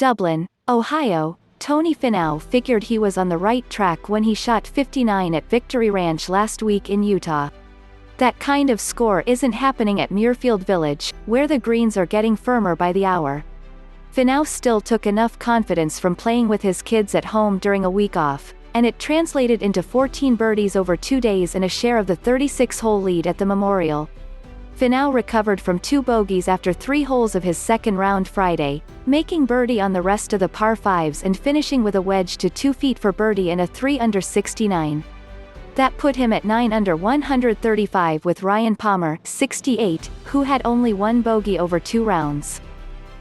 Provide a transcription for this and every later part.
Dublin, Ohio, Tony Finau figured he was on the right track when he shot 59 at Victory Ranch last week in Utah. That kind of score isn't happening at Muirfield Village, where the greens are getting firmer by the hour. Finau still took enough confidence from playing with his kids at home during a week off, and it translated into 14 birdies over 2 days and a share of the 36-hole lead at the Memorial. Finau recovered from 2 bogeys after 3 holes of his second round Friday, making birdie on the rest of the par 5s and finishing with a wedge to 2 feet for birdie and a 3 under 69. That put him at 9 under 135 with Ryan Palmer, 68, who had only 1 bogey over 2 rounds.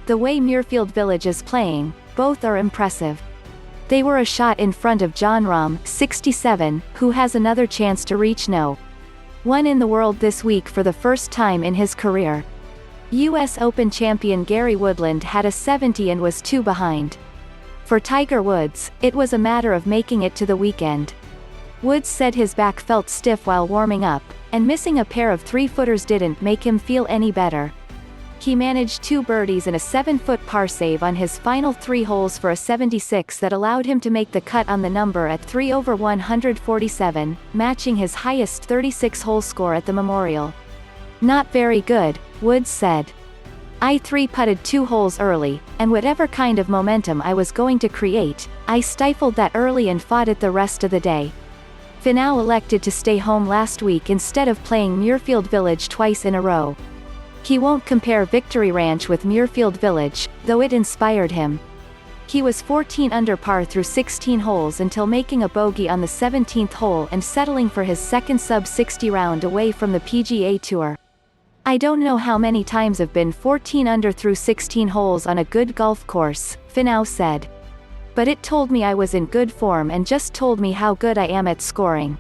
The way Muirfield Village is playing, both are impressive. They were a shot in front of Jon Rahm, 67, who has another chance to reach No. 1 in the world this week for the first time in his career. US Open champion Gary Woodland had a 70 and was 2 behind. For Tiger Woods, it was a matter of making it to the weekend. Woods said his back felt stiff while warming up, and missing a pair of 3-footers didn't make him feel any better. He managed 2 birdies and a 7-foot par save on his final 3 holes for a 76 that allowed him to make the cut on the number at 3 over 147, matching his highest 36-hole score at the Memorial. "Not very good," Woods said. "I 3-putted 2 holes early, and whatever kind of momentum I was going to create, I stifled that early and fought it the rest of the day." Finau elected to stay home last week instead of playing Muirfield Village twice in a row. He won't compare Victory Ranch with Muirfield Village, though it inspired him. He was 14 under par through 16 holes until making a bogey on the 17th hole and settling for his second sub-60 round away from the PGA Tour. "I don't know how many times I've been 14 under through 16 holes on a good golf course," Finau said. "But it told me I was in good form and just told me how good I am at scoring.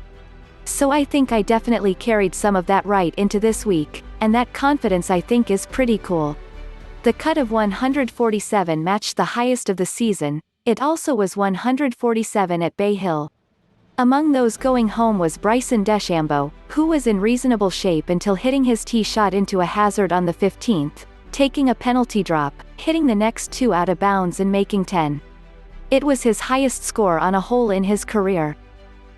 So I think I definitely carried some of that right into this week, and that confidence I think is pretty cool." The cut of 147 matched the highest of the season. It also was 147 at Bay Hill. Among those going home was Bryson DeChambeau, who was in reasonable shape until hitting his tee shot into a hazard on the 15th, taking a penalty drop, hitting the next 2 out of bounds and making 10. It was his highest score on a hole in his career.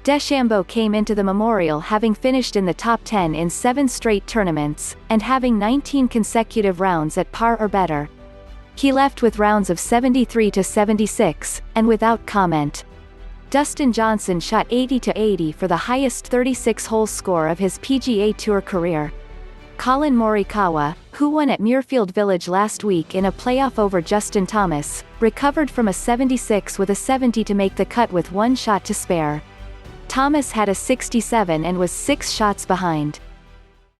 DeChambeau came into the Memorial having finished in the top 10 in 7 straight tournaments, and having 19 consecutive rounds at par or better. He left with rounds of 73 to 76, and without comment. Dustin Johnson shot 80 to 80 for the highest 36-hole score of his PGA Tour career. Collin Morikawa, who won at Muirfield Village last week in a playoff over Justin Thomas, recovered from a 76 with a 70 to make the cut with 1 shot to spare. Thomas had a 67 and was 6 shots behind.